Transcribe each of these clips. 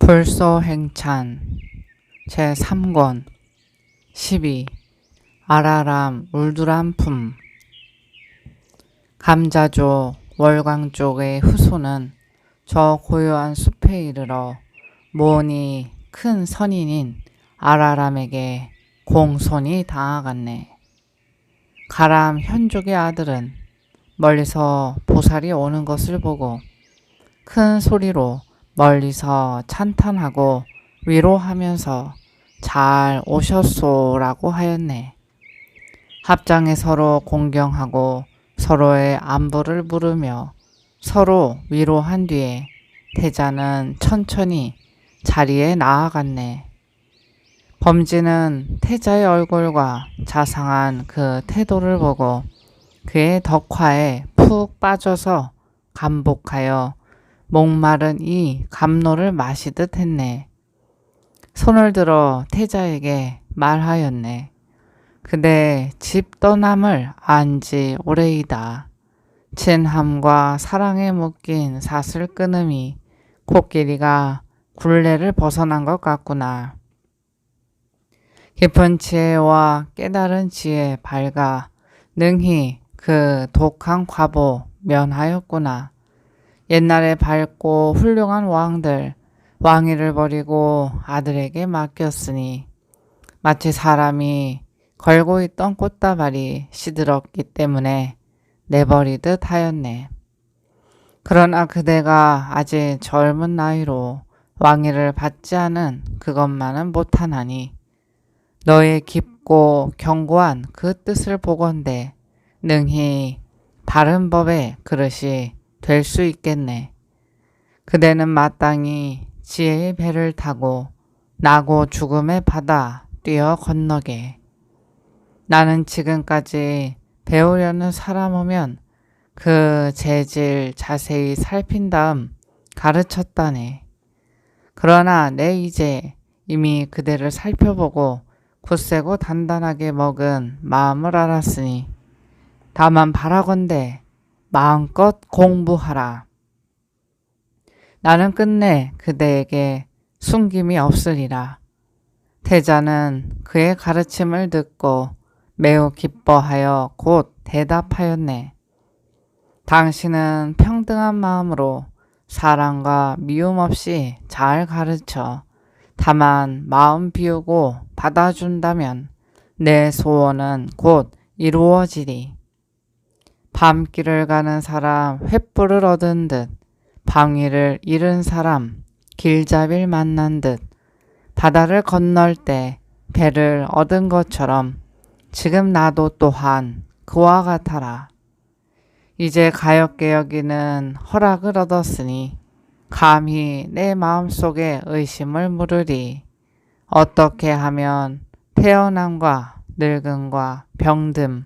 불소행찬 제3권 12. 아라람 울두람품. 감자조 월광 쪽의 후손은 저 고요한 숲에 이르러 모니 큰 선인인 아라람에게 공손히 당하갔네. 가람 현족의 아들은 멀리서 보살이 오는 것을 보고 큰 소리로 멀리서 찬탄하고 위로하면서 잘 오셨소라고 하였네. 합장에 서로 공경하고 서로의 안부를 물으며 서로 위로한 뒤에 태자는 천천히 자리에 나아갔네. 범지는 태자의 얼굴과 자상한 그 태도를 보고 그의 덕화에 푹 빠져서 감복하여 목마른 이 감로를 마시듯 했네. 손을 들어 태자에게 말하였네. 그대 집 떠남을 안지 오래이다. 친함과 사랑에 묶인 사슬 끊음이 코끼리가 굴레를 벗어난 것 같구나. 깊은 지혜와 깨달은 지혜 밝아 능히 그 독한 과보 면하였구나. 옛날에 밝고 훌륭한 왕들, 왕위를 버리고 아들에게 맡겼으니 마치 사람이 걸고 있던 꽃다발이 시들었기 때문에 내버리듯 하였네. 그러나 그대가 아직 젊은 나이로 왕위를 받지 않은 그것만은 못하나니 너의 깊고 견고한 그 뜻을 보건대 능히 바른 법의 그릇이 될 수 있겠네. 그대는 마땅히 지혜의 배를 타고 나고 죽음의 바다 뛰어 건너게. 나는 지금까지 배우려는 사람 오면 그 재질 자세히 살핀 다음 가르쳤다네. 그러나 내 이제 이미 그대를 살펴보고 굳세고 단단하게 먹은 마음을 알았으니 다만 바라건대 마음껏 공부하라. 나는 끝내 그대에게 숨김이 없으리라. 태자는 그의 가르침을 듣고 매우 기뻐하여 곧 대답하였네. 당신은 평등한 마음으로 사랑과 미움 없이 잘 가르쳐 다만 마음 비우고 받아준다면 내 소원은 곧 이루어지리. 밤길을 가는 사람 횃불을 얻은 듯 방위를 잃은 사람 길잡이를 만난 듯 바다를 건널 때 배를 얻은 것처럼 지금 나도 또한 그와 같아라. 이제 가엾게 여기는 허락을 얻었으니 감히 내 마음속에 의심을 물으리. 어떻게 하면 태어남과 늙음과 병듦,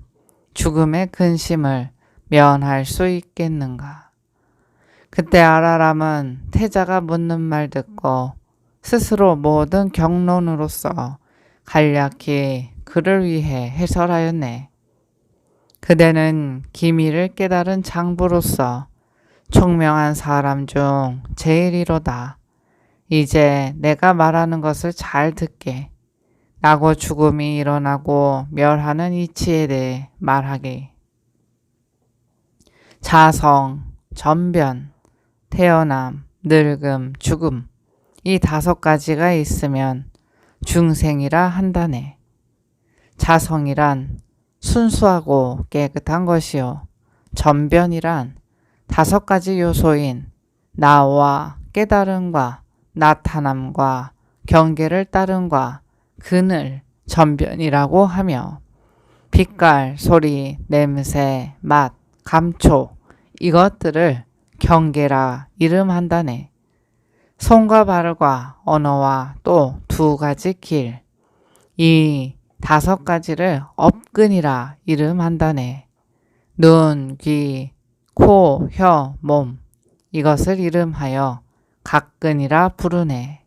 죽음의 근심을 면할 수 있겠는가. 그때 아라람은 태자가 묻는 말 듣고 스스로 모든 경론으로서 간략히 그를 위해 해설하였네. 그대는 기미를 깨달은 장부로서 총명한 사람 중 제일이로다. 이제 내가 말하는 것을 잘 듣게. 나고 죽음이 일어나고 멸하는 이치에 대해 말하게. 자성, 전변, 태어남, 늙음, 죽음 이 5가지가 있으면 중생이라 한다네. 자성이란 순수하고 깨끗한 것이요. 전변이란 5가지 요소인 나와 깨달음과 나타남과 경계를 따름과 근을 전변이라고 하며 빛깔, 소리, 냄새, 맛, 감촉 이것들을 경계라 이름한다네. 손과 발과 언어와 또 2가지 길, 이 5가지를 업근이라 이름한다네. 눈, 귀, 코, 혀, 몸 이것을 이름하여 각근이라 부르네.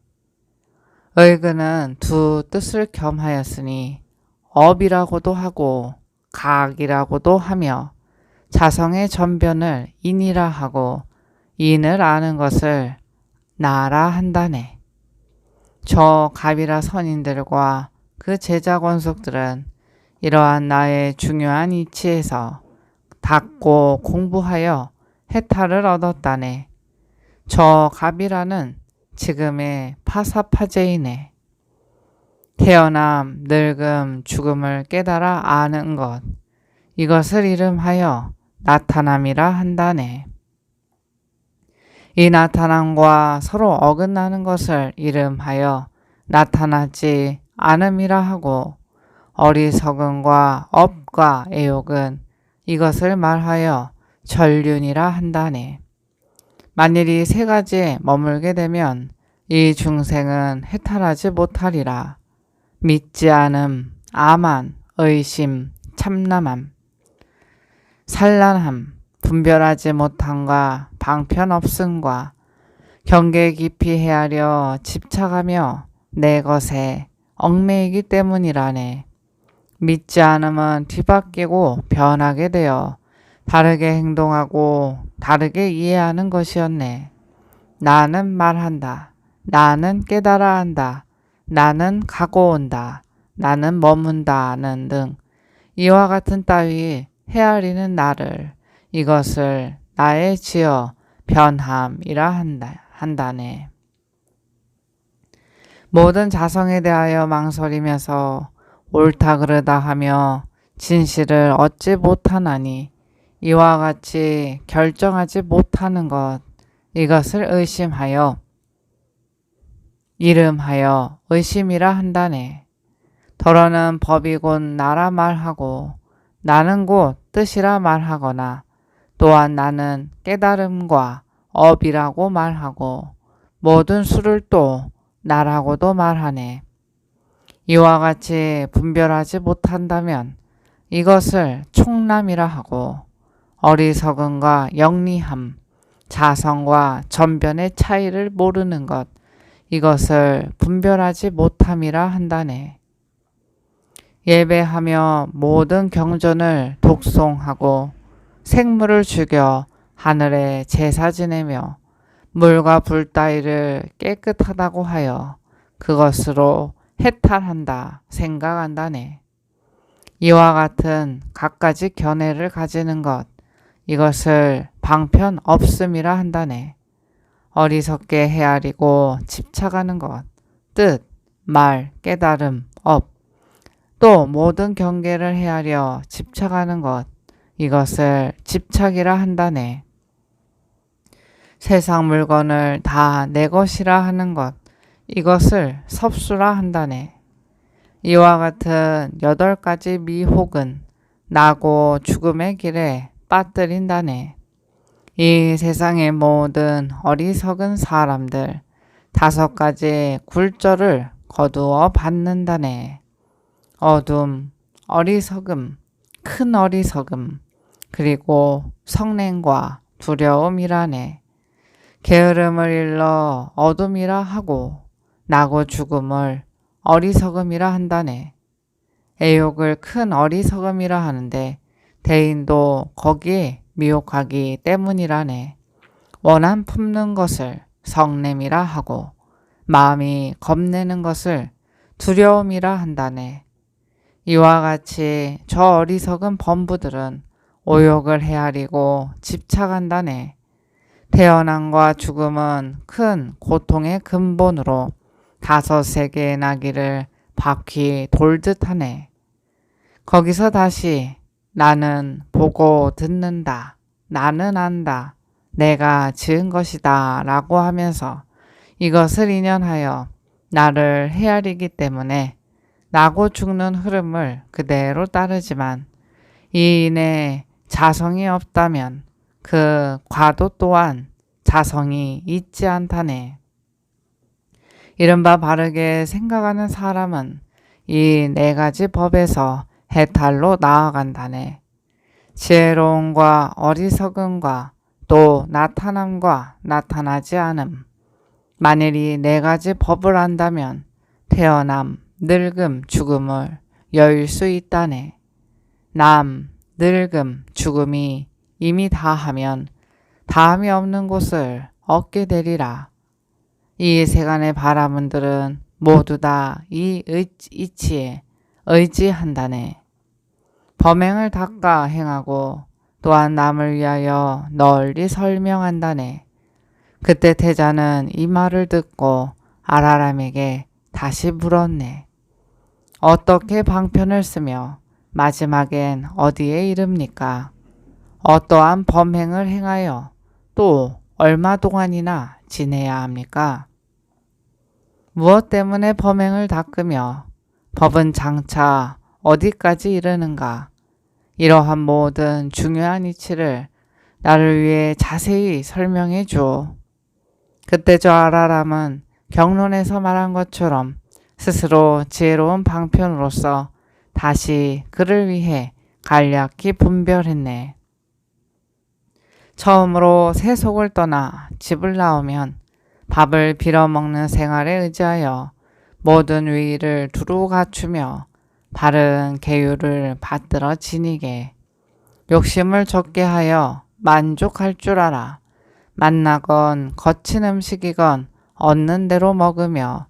의근은 2 뜻을 겸하였으니 업이라고도 하고 각이라고도 하며 자성의 전변을 인이라 하고 인을 아는 것을 나라 한다네. 저 가비라 선인들과 그 제자 권속들은 이러한 나의 중요한 이치에서 닦고 공부하여 해탈을 얻었다네. 저 가비라는 지금의 파사파제이네. 태어남, 늙음, 죽음을 깨달아 아는 것, 이것을 이름하여 나타남이라 한다네. 이 나타남과 서로 어긋나는 것을 이름하여 나타나지 않음이라 하고, 어리석음과 업과 애욕은 이것을 말하여 전륜이라 한다네. 만일 이 세 가지에 머물게 되면 이 중생은 해탈하지 못하리라. 믿지 않음, 아만, 의심, 참남함, 산란함, 분별하지 못함과 방편없음과 경계 깊이 헤아려 집착하며 내 것에 얽매이기 때문이라네. 믿지 않음은 뒤바뀌고 변하게 되어 다르게 행동하고 다르게 이해하는 것이었네. 나는 말한다. 나는 깨달아 한다. 나는 가고 온다. 나는 머문다는 등 이와 같은 따위 헤아리는 나를, 이것을 나의 지어 변함이라 한다네. 모든 자성에 대하여 망설이면서 옳다 그르다 하며 진실을 얻지 못하나니 이와 같이 결정하지 못하는 것, 이것을 의심하여 이름하여 의심이라 한다네. 더러는 법이 곧 나라 말하고 나는 곧 뜻이라 말하거나 또한 나는 깨달음과 업이라고 말하고 모든 수를 또 나라고도 말하네. 이와 같이 분별하지 못한다면 이것을 총람이라 하고 어리석음과 영리함, 자성과 전변의 차이를 모르는 것, 이것을 분별하지 못함이라 한다네. 예배하며 모든 경전을 독송하고 생물을 죽여 하늘에 제사 지내며 물과 불 따위를 깨끗하다고 하여 그것으로 해탈한다 생각한다네. 이와 같은 갖가지 견해를 가지는 것, 이것을 방편 없음이라 한다네. 어리석게 헤아리고 집착하는 것, 뜻, 말, 깨달음, 업, 또 모든 경계를 헤아려 집착하는 것, 이것을 집착이라 한다네. 세상 물건을 다 내 것이라 하는 것, 이것을 섭수라 한다네. 이와 같은 8가지 미혹은 나고 죽음의 길에 빠뜨린다네. 이 세상의 모든 어리석은 사람들 5가지 굴절을 거두어 받는다네. 어둠, 어리석음, 큰 어리석음, 그리고 성냉과 두려움이라네. 게으름을 일러 어둠이라 하고 나고 죽음을 어리석음이라 한다네. 애욕을 큰 어리석음이라 하는데 대인도 거기에 미혹하기 때문이라네. 원한 품는 것을 성냄이라 하고 마음이 겁내는 것을 두려움이라 한다네. 이와 같이 저 어리석은 범부들은 오욕을 헤아리고 집착한다네. 태어남과 죽음은 큰 고통의 근본으로 5세계의 나귀를 바퀴 돌듯 하네. 거기서 다시 나는 보고 듣는다. 나는 안다. 내가 지은 것이다. 라고 하면서 이것을 인연하여 나를 헤아리기 때문에 나고 죽는 흐름을 그대로 따르지만 이인에 자성이 없다면 그 과도 또한 자성이 있지 않다네. 이른바 바르게 생각하는 사람은 이 4가지 법에서 해탈로 나아간다네. 지혜로움과 어리석음과 또 나타남과 나타나지 않음. 만일 이 4가지 법을 안다면 태어남, 늙음, 죽음을 여일 수 있다네. 남, 늙음, 죽음이 이미 다하면 다함이 없는 곳을 얻게 되리라. 이 세간의 바라문들은 모두 다 이 이치에 의지한다네. 범행을 닦아 행하고 또한 남을 위하여 널리 설명한다네. 그때 태자는 이 말을 듣고 아라람에게 다시 물었네. 어떻게 방편을 쓰며 마지막엔 어디에 이릅니까? 어떠한 범행을 행하여 또 얼마 동안이나 지내야 합니까? 무엇 때문에 범행을 닦으며 법은 장차 어디까지 이르는가? 이러한 모든 중요한 이치를 나를 위해 자세히 설명해 주오. 그때 저 아라람은 경론에서 말한 것처럼 스스로 지혜로운 방편으로서 다시 그를 위해 간략히 분별했네. 처음으로 세속을 떠나 집을 나오면 밥을 빌어먹는 생활에 의지하여 모든 위의를 두루 갖추며 바른 계율을 받들어 지니게 욕심을 적게 하여 만족할 줄 알아. 맛나건 거친 음식이건 얻는 대로 먹으며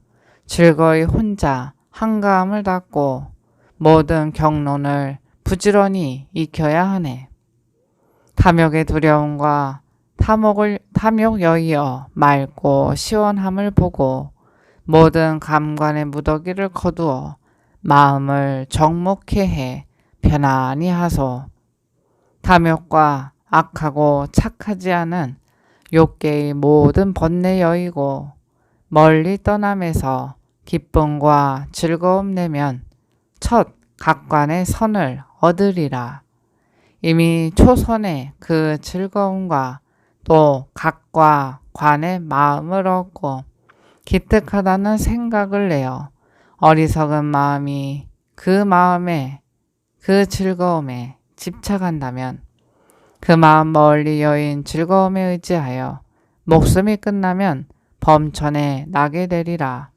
즐거이 혼자 한가함을 닦고 모든 경론을 부지런히 익혀야 하네. 탐욕의 두려움과 탐욕 여이어 맑고 시원함을 보고 모든 감관의 무더기를 거두어 마음을 정목해 해 편안히 하소. 탐욕과 악하고 착하지 않은 욕계의 모든 번뇌 여이고 멀리 떠남에서 기쁨과 즐거움 내면 첫 각관의 선을 얻으리라. 이미 초선의 그 즐거움과 또 각과 관의 마음을 얻고 기특하다는 생각을 내어 어리석은 마음이 그 마음에 그 즐거움에 집착한다면 그 마음 멀리 여인 즐거움에 의지하여 목숨이 끝나면 범천에 나게 되리라.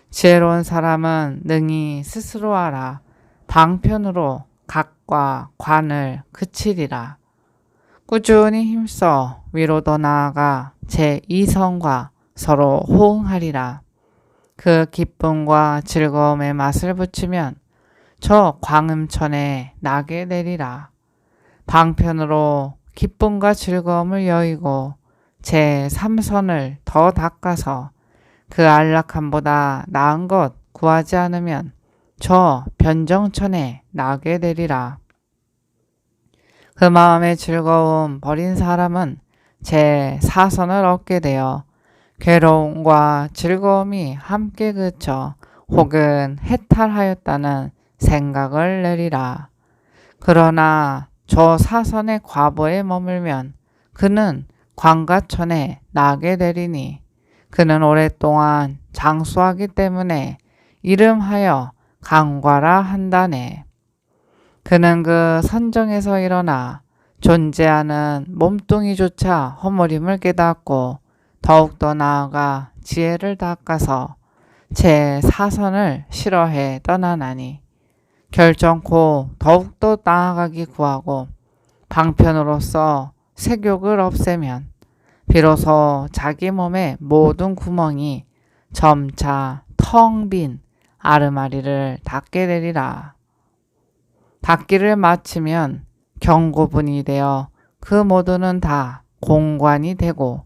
지혜로운 사람은 능히 스스로 알아 방편으로 각과 관을 그치리라. 꾸준히 힘써 위로 더 나아가 제2성과 서로 호응하리라. 그 기쁨과 즐거움의 맛을 붙이면 저 광음천에 나게 되리라. 방편으로 기쁨과 즐거움을 여의고 제3선을 더 닦아서 그 안락함보다 나은 것 구하지 않으면 저 변정천에 나게 되리라. 그 마음의 즐거움 버린 사람은 제4선을 얻게 되어 괴로움과 즐거움이 함께 그쳐 혹은 해탈하였다는 생각을 내리라. 그러나 저 사선의 과보에 머물면 그는 광가천에 나게 되리니 그는 오랫동안 장수하기 때문에 이름하여 강과라 한다네. 그는 그 선정에서 일어나 존재하는 몸뚱이조차 허물임을 깨닫고 더욱더 나아가 지혜를 닦아서 제4선을 싫어해 떠나나니 결정코 더욱더 나아가기 구하고 방편으로서 색욕을 없애면 비로소 자기 몸의 모든 구멍이 점차 텅 빈 아르마리를 닦게 되리라. 닦기를 마치면 경고분이 되어 그 모두는 다 공관이 되고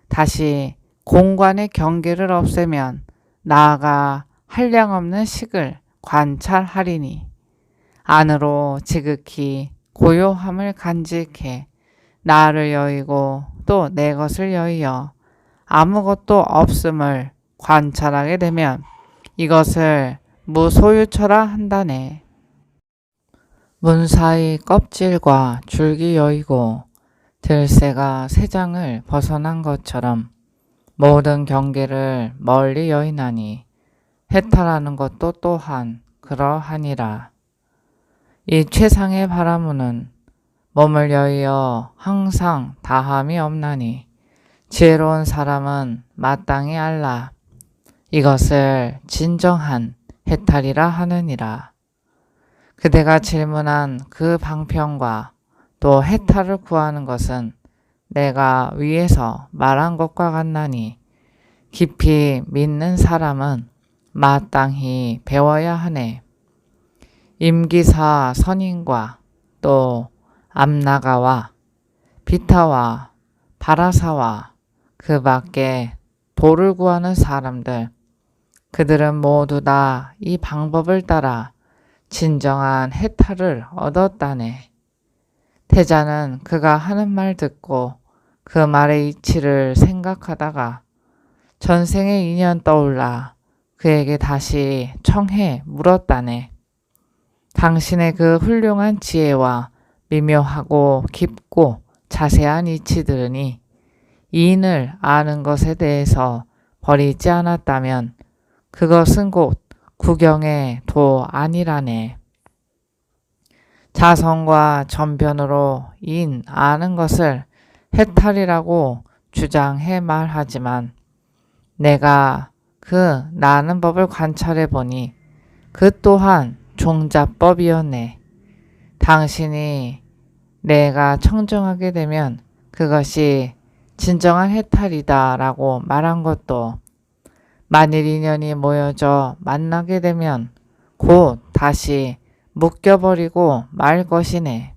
다시 공관의 경계를 없애면 나아가 한량없는 식을 관찰하리니 안으로 지극히 고요함을 간직해 나를 여의고 또 내 것을 여의어 아무것도 없음을 관찰하게 되면 이것을 무소유처라 한다네. 문사의 껍질과 줄기 여의고 들새가 새장을 벗어난 것처럼 모든 경계를 멀리 여의나니 해탈하는 것도 또한 그러하니라. 이 최상의 바라무는 몸을 여의어 항상 다함이 없나니 지혜로운 사람은 마땅히 알라. 이것을 진정한 해탈이라 하느니라. 그대가 질문한 그 방편과 또 해탈을 구하는 것은 내가 위에서 말한 것과 같나니 깊이 믿는 사람은 마땅히 배워야 하네. 임기사 선인과 또 암나가와 비타와 바라사와 그 밖에 도를 구하는 사람들, 그들은 모두 다 이 방법을 따라 진정한 해탈을 얻었다네. 태자는 그가 하는 말 듣고 그 말의 이치를 생각하다가 전생의 인연 떠올라 그에게 다시 청해 물었다네. 당신의 그 훌륭한 지혜와 미묘하고 깊고 자세한 이치들으니 이인을 아는 것에 대해서 버리지 않았다면 그것은 곧 구경의 도 아니라네. 자성과 전변으로 인 아는 것을 해탈이라고 주장해 말하지만 내가 그 나는 법을 관찰해 보니 그 또한 종자법이었네. 당신이 내가 청정하게 되면 그것이 진정한 해탈이다 라고 말한 것도 만일 인연이 모여져 만나게 되면 곧 다시 묶여버리고 말 것이네.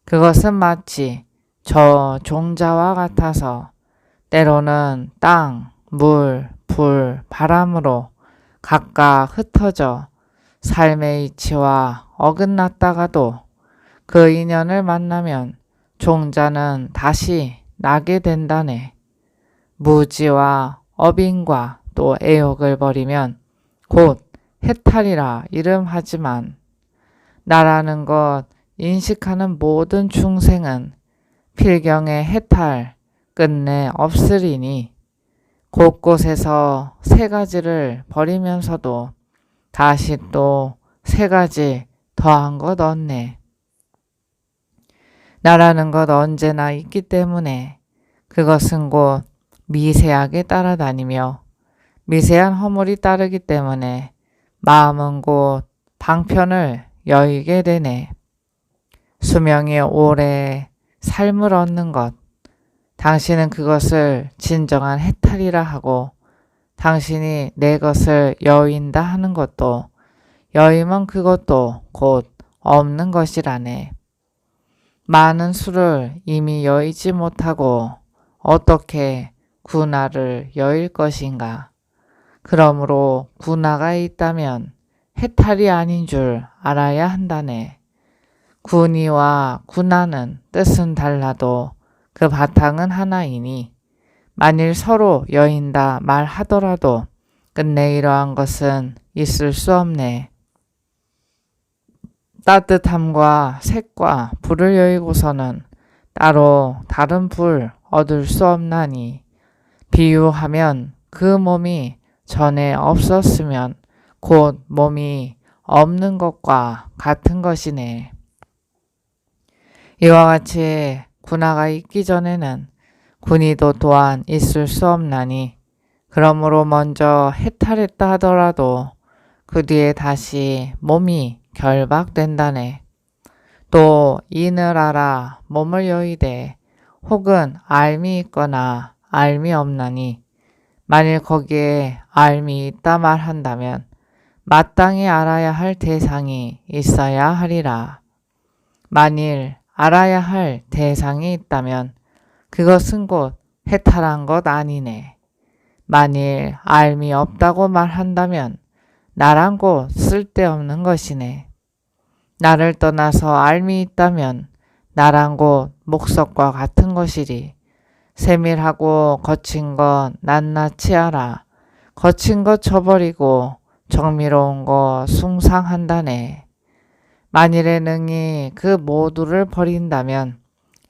그것은 마치 저 종자와 같아서 때로는 땅, 물, 불, 바람으로 각각 흩어져 삶의 이치와 어긋났다가도 그 인연을 만나면 종자는 다시 나게 된다네. 무지와 업인과 또 애욕을 버리면 곧 해탈이라 이름하지만 나라는 것 인식하는 모든 중생은 필경의 해탈 끝내 없으리니 곳곳에서 세 가지를 버리면서도 다시 또 세 가지 더한 것 얻네. 나라는 것 언제나 있기 때문에 그것은 곧 미세하게 따라다니며 미세한 허물이 따르기 때문에 마음은 곧 방편을 여의게 되네. 수명이 오래 삶을 얻는 것, 당신은 그것을 진정한 해탈이라 하고 당신이 내 것을 여인다 하는 것도 여임은 그것도 곧 없는 것이라네. 많은 수를 이미 여의지 못하고 어떻게 군화를 여일 것인가. 그러므로 군화가 있다면 해탈이 아닌 줄 알아야 한다네. 군의와 군화는 뜻은 달라도 그 바탕은 하나이니 만일 서로 여인다 말하더라도 끝내 이러한 것은 있을 수 없네. 따뜻함과 색과 불을 여의고서는 따로 다른 불 얻을 수 없나니 비유하면 그 몸이 전에 없었으면 곧 몸이 없는 것과 같은 것이네. 이와 같이 군화가 있기 전에는 군의도 또한 있을 수 없나니 그러므로 먼저 해탈했다 하더라도 그 뒤에 다시 몸이 결박된다네. 또 인을 알아 몸을 여의되 혹은 알미 있거나 알미 없나니 만일 거기에 알미 있다 말한다면 마땅히 알아야 할 대상이 있어야 하리라. 만일 알아야 할 대상이 있다면 그것은 곧 해탈한 것 아니네. 만일 알미 없다고 말한다면 나란 곧 쓸데없는 것이네. 나를 떠나서 알미 있다면 나란 곧 목석과 같은 것이리. 세밀하고 거친 것 낱낱이 알아. 거친 것 저버리고 정미로운 것 숭상한다네. 만일에 능히 그 모두를 버린다면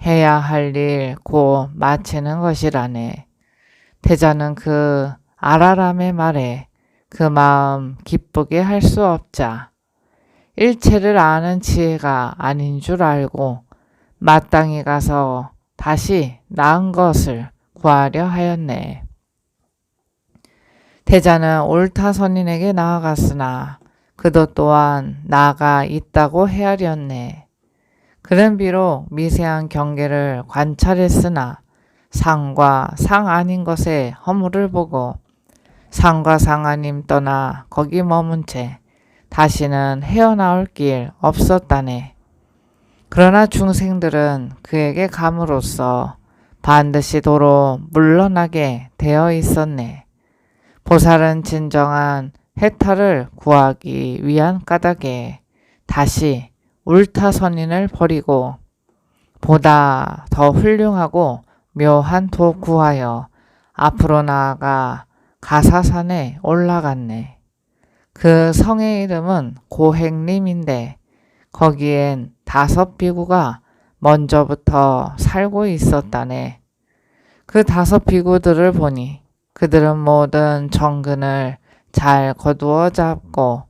해야 할 일 곧 마치는 것이라네. 태자는 그 아라람의 말에 그 마음 기쁘게 할 수 없자 일체를 아는 지혜가 아닌 줄 알고 마땅히 가서 다시 나은 것을 구하려 하였네. 태자는 옳다 선인에게 나아갔으나 그도 또한 나가 있다고 헤아렸네. 그는 비록 미세한 경계를 관찰했으나 상과 상 아닌 것의 허물을 보고 상과 상하님 떠나 거기 머문 채 다시는 헤어나올 길 없었다네. 그러나 중생들은 그에게 감으로써 반드시 도로 물러나게 되어 있었네. 보살은 진정한 해탈을 구하기 위한 까닭에 다시 울타선인을 버리고 보다 더 훌륭하고 묘한 도 구하여 앞으로 나아가 가사산에 올라갔네. 그 성의 이름은 고행림인데 거기엔 5 비구가 먼저부터 살고 있었다네. 그 5 비구들을 보니 그들은 모든 정근을 잘 거두어 잡고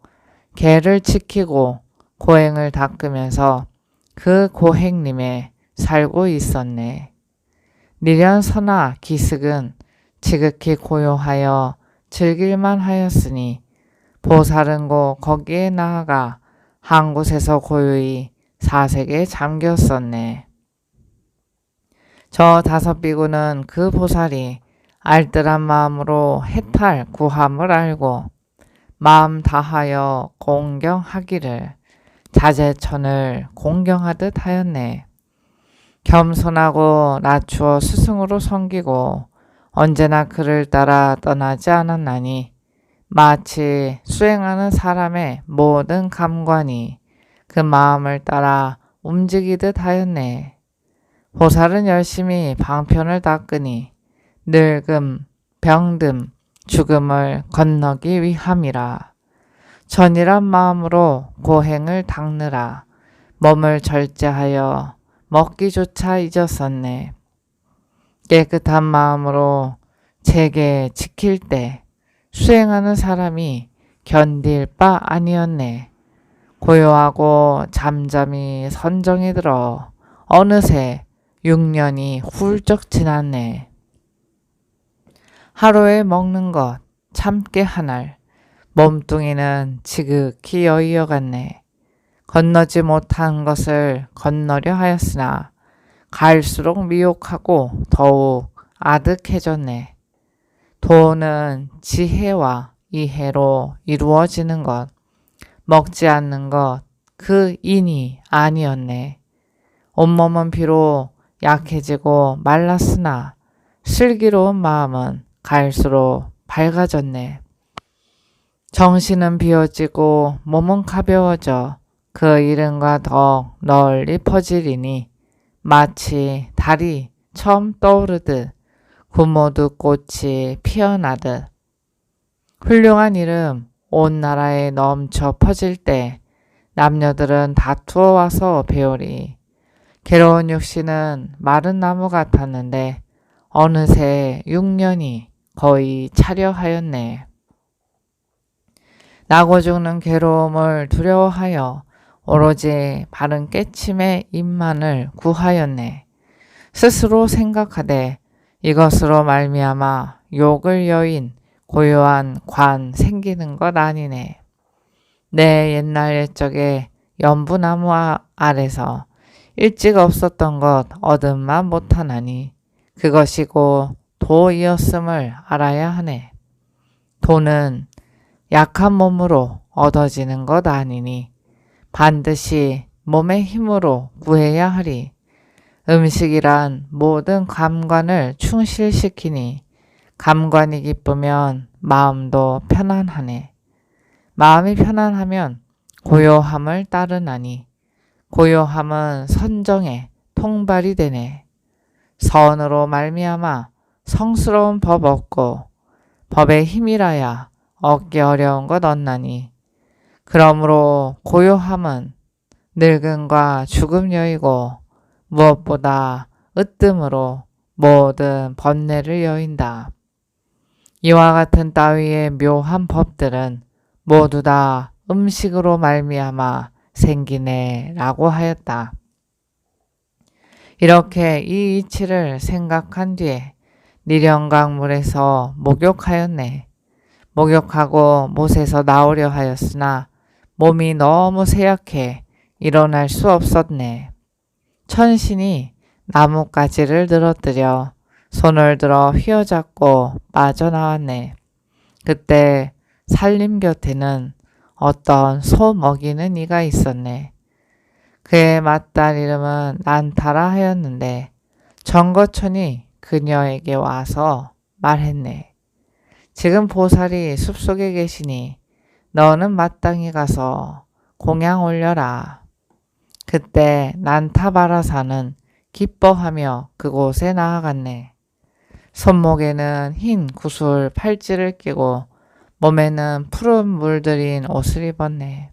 계를 지키고 고행을 닦으면서 그 고행림에 살고 있었네. 니련서나 기승은 지극히 고요하여 즐길만 하였으니 보살은 곧 거기에 나아가 한 곳에서 고요히 사색에 잠겼었네. 저 5 비구는 그 보살이 알뜰한 마음으로 해탈 구함을 알고 마음 다하여 공경하기를 자제천을 공경하듯 하였네. 겸손하고 낮추어 스승으로 섬기고 언제나 그를 따라 떠나지 않았나니 마치 수행하는 사람의 모든 감관이 그 마음을 따라 움직이듯 하였네. 보살은 열심히 방편을 닦으니 늙음, 병듦, 죽음을 건너기 위함이라. 전이란 마음으로 고행을 닦느라 몸을 절제하여 먹기조차 잊었었네. 깨끗한 마음으로 제게 지킬 때 수행하는 사람이 견딜 바 아니었네. 고요하고 잠잠히 선정이 들어 어느새 6년이 훌쩍 지났네. 하루에 먹는 것 참깨 한 알, 몸뚱이는 지극히 여의어갔네. 건너지 못한 것을 건너려 하였으나 갈수록 미혹하고 더욱 아득해졌네. 도는 지혜와 이해로 이루어지는 것, 먹지 않는 것, 그 인이 아니었네. 온몸은 비록 약해지고 말랐으나 슬기로운 마음은 갈수록 밝아졌네. 정신은 비어지고 몸은 가벼워져 그 이름과 더욱 널리 퍼지리니 마치 달이 처음 떠오르듯 구모두 꽃이 피어나듯 훌륭한 이름 온 나라에 넘쳐 퍼질 때 남녀들은 다투어 와서 배우리. 괴로운 육신은 마른 나무 같았는데 어느새 6년이 거의 차려하였네. 나고 죽는 괴로움을 두려워하여 오로지 바른 깨침의 입만을 구하였네. 스스로 생각하되 이것으로 말미암아 욕을 여인 고요한 관 생기는 것 아니네. 내 옛날 옛적에 연부나무 아래서 일찍 없었던 것 얻음만 못하나니 그것이고 도이었음을 알아야 하네. 도는 약한 몸으로 얻어지는 것 아니니 반드시 몸의 힘으로 구해야 하리. 음식이란 모든 감관을 충실시키니 감관이 기쁘면 마음도 편안하네. 마음이 편안하면 고요함을 따르나니 고요함은 선정의 통발이 되네. 선으로 말미암아 성스러운 법 얻고 법의 힘이라야 얻기 어려운 것 얻나니 그러므로 고요함은 늙음과 죽음 여이고 무엇보다 으뜸으로 모든 번뇌를 여인다. 이와 같은 따위의 묘한 법들은 모두 다 음식으로 말미암아 생기네 라고 하였다. 이렇게 이 이치를 생각한 뒤에 니령강물에서 목욕하였네. 목욕하고 못에서 나오려 하였으나 몸이 너무 쇠약해 일어날 수 없었네. 천신이 나뭇가지를 늘어뜨려 손을 들어 휘어잡고 빠져나왔네. 그때 살림 곁에는 어떤 소 먹이는 이가 있었네. 그의 맏딸 이름은 난타라 하였는데 정거천이 그녀에게 와서 말했네. 지금 보살이 숲속에 계시니 너는 마땅히 가서 공양 올려라. 그때 난타바라사는 기뻐하며 그곳에 나아갔네. 손목에는 흰 구슬 팔찌를 끼고 몸에는 푸른 물들인 옷을 입었네.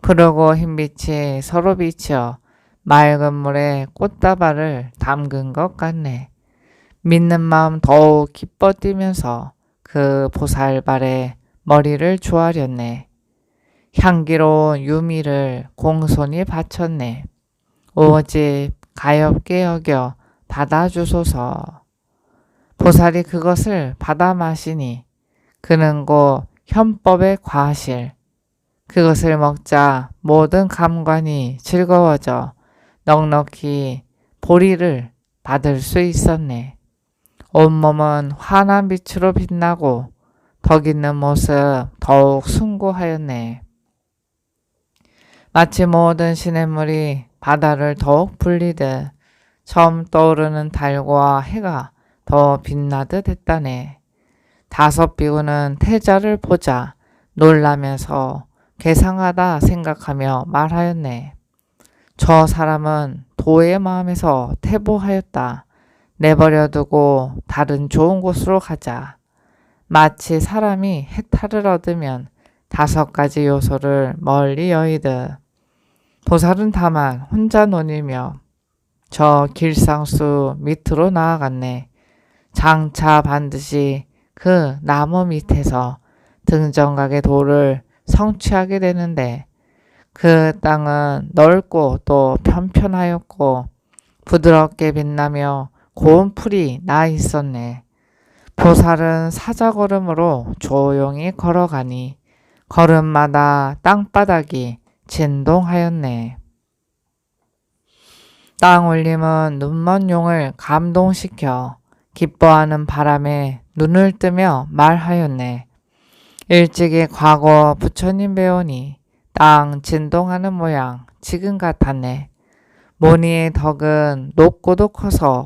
푸르고 흰빛이 서로 비쳐 맑은 물에 꽃다발을 담근 것 같네. 믿는 마음 더욱 기뻐 뛰면서 그 보살발에 머리를 조아렸네. 향기로운 유미를 공손히 바쳤네. 오직 가엾게 여겨 받아주소서. 보살이 그것을 받아 마시니 그는 곧 현법의 과실. 그것을 먹자 모든 감관이 즐거워져 넉넉히 보리를 받을 수 있었네. 온몸은 환한 빛으로 빛나고 덕 있는 모습 더욱 숭고하였네. 마치 모든 시냇물이 바다를 더욱 불리듯 처음 떠오르는 달과 해가 더 빛나듯 했다네. 다섯 비구는 태자를 보자 놀라면서 괴상하다 생각하며 말하였네. 저 사람은 도의 마음에서 퇴보하였다. 내버려 두고 다른 좋은 곳으로 가자. 마치 사람이 해탈을 얻으면 다섯 가지 요소를 멀리 여의듯 보살은 다만 혼자 논이며 저 길상수 밑으로 나아갔네. 장차 반드시 그 나무 밑에서 등정각의 도를 성취하게 되는데 그 땅은 넓고 또 편편하였고 부드럽게 빛나며 고운 풀이 나 있었네. 보살은 사자걸음으로 조용히 걸어가니 걸음마다 땅바닥이 진동하였네. 땅울림은 눈먼 용을 감동시켜 기뻐하는 바람에 눈을 뜨며 말하였네. 일찍이 과거 부처님 배우니 땅 진동하는 모양 지금 같았네. 모니의 덕은 높고도 커서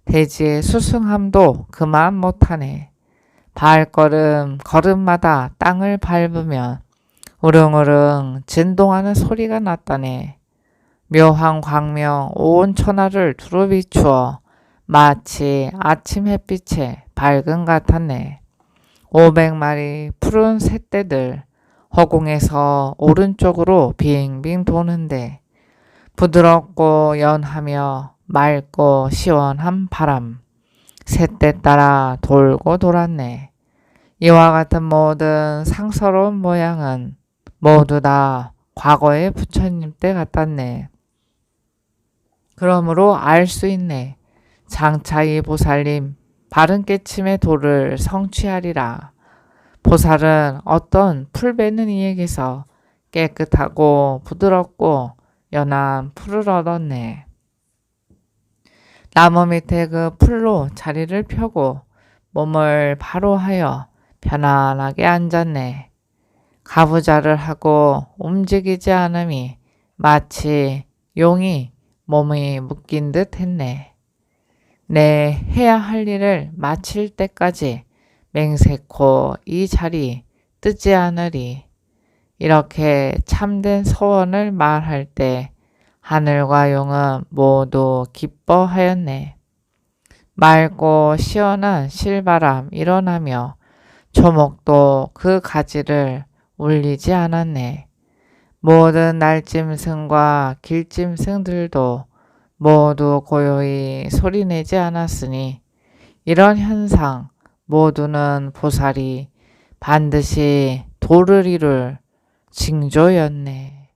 대지의 수승함도 그만 못하네. 발걸음 걸음마다 땅을 밟으면 우릉우릉 진동하는 소리가 났다네. 묘한 광명 온 천하를 두루 비추어 마치 아침 햇빛에 밝은 같았네. 500마리 푸른 새떼들 허공에서 오른쪽으로 빙빙 도는데 부드럽고 연하며 맑고 시원한 바람 새떼 따라 돌고 돌았네. 이와 같은 모든 상서로운 모양은 모두 다 과거의 부처님 때 같았네. 그러므로 알 수 있네. 장차 이 보살님 바른 깨침의 도를 성취하리라. 보살은 어떤 풀 베는 이에게서 깨끗하고 부드럽고 연한 풀을 얻었네. 나무 밑에 그 풀로 자리를 펴고 몸을 바로 하여 편안하게 앉았네. 가부좌를 하고 움직이지 않음이 마치 용이 몸이 묶인 듯 했네. 내 해야 할 일을 마칠 때까지 맹세코 이 자리 뜨지 않으리. 이렇게 참된 소원을 말할 때 하늘과 용은 모두 기뻐하였네. 맑고 시원한 실바람 일어나며 초목도 그 가지를 울리지 않았네. 모든 날짐승과 길짐승들도 모두 고요히 소리내지 않았으니 이런 현상 모두는 보살이 반드시 도를 이룰 징조였네.